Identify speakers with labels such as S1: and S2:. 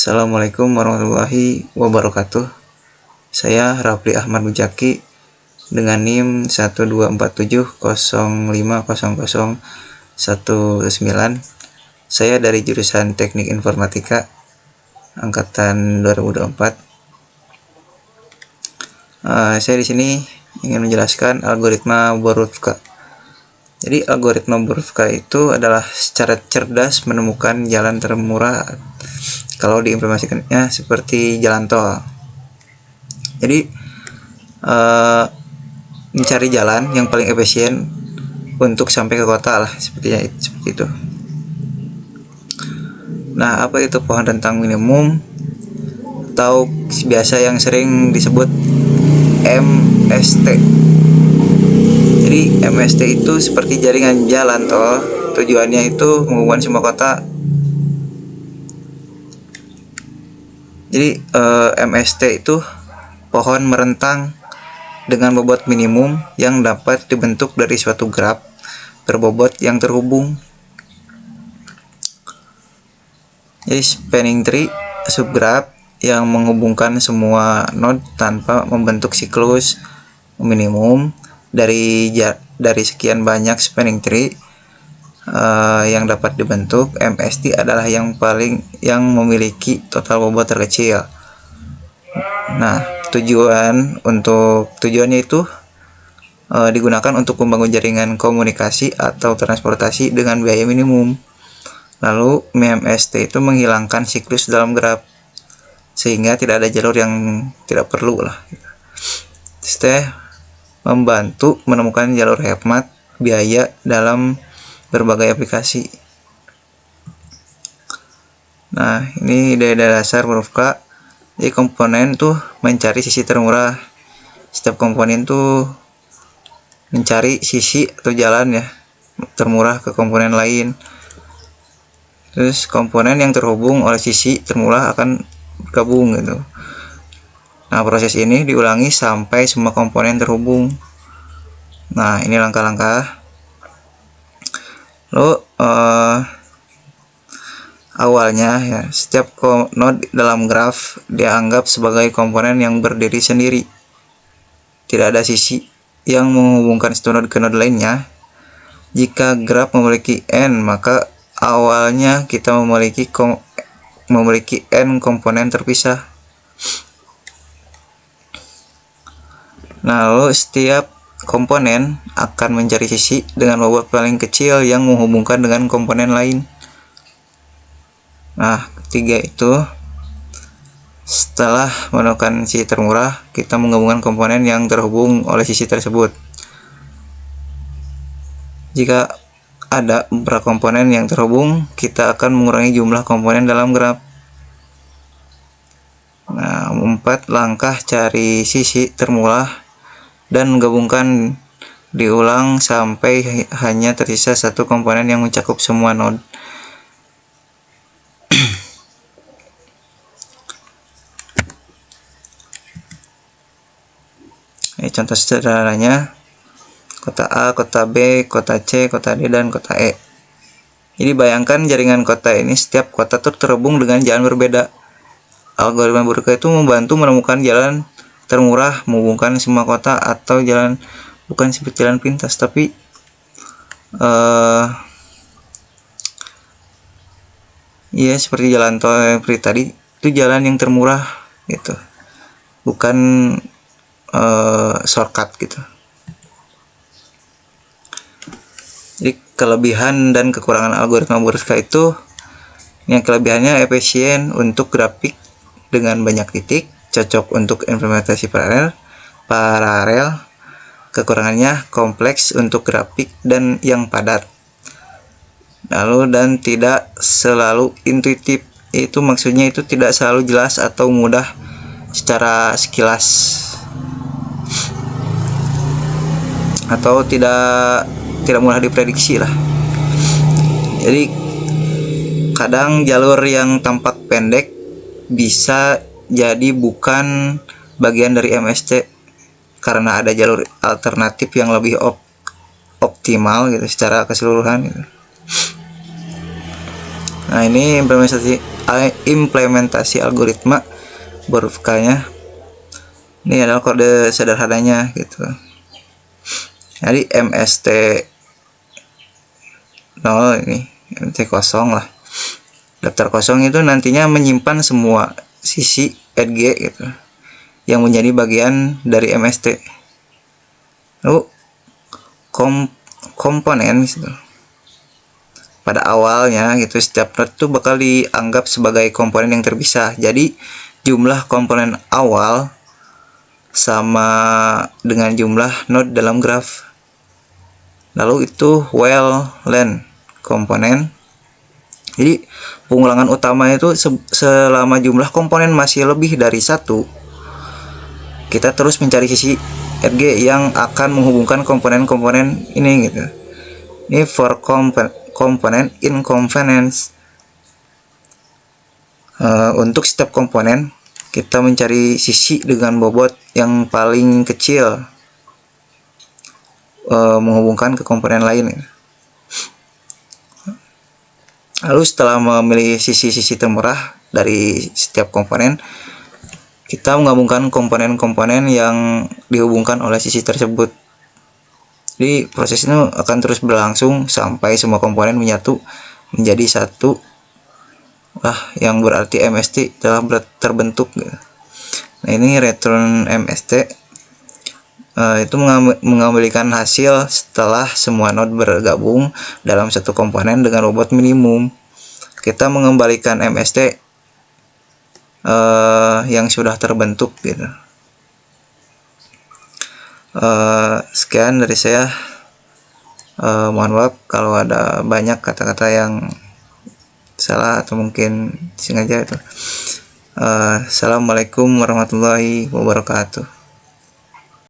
S1: Assalamualaikum warahmatullahi wabarakatuh. Saya Rafli Ahmad Mujaki dengan NIM 12470500019. Saya dari jurusan Teknik Informatika angkatan 2024. Saya di sini ingin menjelaskan algoritma Borovka. Jadi algoritma Borovka itu adalah cara cerdas menemukan jalan termurah kalau diimplementasikannya seperti jalan tol. Jadi mencari jalan yang paling efisien untuk sampai ke kota lah, seperti itu. Nah, apa itu pohon rentang minimum atau biasa yang sering disebut MST? Jadi MST itu seperti jaringan jalan tol, tujuannya itu menghubungkan semua kota. Jadi MST itu pohon merentang dengan bobot minimum yang dapat dibentuk dari suatu graf berbobot yang terhubung. Jadi spanning tree, subgraph yang menghubungkan semua node tanpa membentuk siklus minimum dari sekian banyak spanning tree yang dapat dibentuk. MST adalah yang memiliki total bobot terkecil. Nah, tujuannya itu digunakan untuk membangun jaringan komunikasi atau transportasi dengan biaya minimum. Lalu MST itu menghilangkan siklus dalam graf sehingga tidak ada jalur yang tidak perlu lah. Membantu menemukan jalur hemat biaya dalam berbagai aplikasi. Nah, ini ide dasar Borovka. Jadi komponen tuh mencari sisi termurah. Setiap komponen tuh mencari sisi atau jalan ya termurah ke komponen lain. Terus komponen yang terhubung oleh sisi termurah akan bergabung gitu. Nah, proses ini diulangi sampai semua komponen terhubung. Nah, ini langkah-langkah. Lalu awalnya ya, setiap node dalam graf dianggap sebagai komponen yang berdiri sendiri. Tidak ada sisi yang menghubungkan satu node ke node lainnya. Jika graf memiliki n, maka awalnya kita memiliki n komponen terpisah. Nah, lalu setiap komponen akan mencari sisi dengan bobot paling kecil yang menghubungkan dengan komponen lain. Nah, ketiga itu setelah menemukan sisi termurah, kita menggabungkan komponen yang terhubung oleh sisi tersebut. Jika ada beberapa komponen yang terhubung, kita akan mengurangi jumlah komponen dalam graf. Nah, 4 langkah cari sisi termurah dan menggabungkan diulang sampai hanya tersisa satu komponen yang mencakup semua node. Ini contoh sederhananya: kota A, kota B, kota C, kota D, dan kota E. Jadi bayangkan jaringan kota ini, setiap kota terhubung dengan jalan berbeda. Algoritma Borovka itu membantu menemukan jalan termurah menghubungkan semua kota atau jalan bukan seperti jalan pintas, tapi ya seperti jalan tol seperti tadi, itu jalan yang termurah gitu, bukan shortcut gitu. Jadi kelebihan dan kekurangan algoritma Borovka itu, yang kelebihannya efisien untuk grafik dengan banyak titik, cocok untuk implementasi paralel. Kekurangannya kompleks untuk grafik dan yang padat. Lalu dan tidak selalu intuitif. Itu maksudnya itu tidak selalu jelas atau mudah secara sekilas, atau tidak mudah diprediksi lah. Jadi kadang jalur yang tampak pendek bisa jadi bukan bagian dari MST karena ada jalur alternatif yang lebih optimal gitu secara keseluruhan gitu. Nah, ini implementasi implementasi algoritma huruf K-nya. Ini adalah kode sederhananya gitu. Jadi MST 0 ini MST kosong lah. Daftar kosong itu nantinya menyimpan semua sisi edg gitu yang menjadi bagian dari MST. Lalu komponen gitu. Pada awalnya gitu setiap node itu bakal dianggap sebagai komponen yang terpisah. Jadi jumlah komponen awal sama dengan jumlah node dalam graf. Lalu itu while len komponen. Jadi pengulangan utama itu selama jumlah komponen masih lebih dari 1, kita terus mencari sisi edg yang akan menghubungkan komponen-komponen ini gitu. Ini for component inconvenience. Untuk setiap komponen kita mencari sisi dengan bobot yang paling kecil menghubungkan ke komponen lain. Lalu setelah memilih sisi-sisi termurah dari setiap komponen, kita menggabungkan komponen-komponen yang dihubungkan oleh sisi tersebut. Jadi proses ini akan terus berlangsung sampai semua komponen menyatu menjadi satu, yang berarti MST telah terbentuk. Nah ini return MST itu mengembalikan hasil setelah semua node bergabung dalam satu komponen dengan bobot minimum. Kita mengembalikan MST yang sudah terbentuk gitu. Sekian dari saya. Mohon maaf kalau ada banyak kata-kata yang salah atau mungkin sengaja itu. Assalamualaikum warahmatullahi wabarakatuh.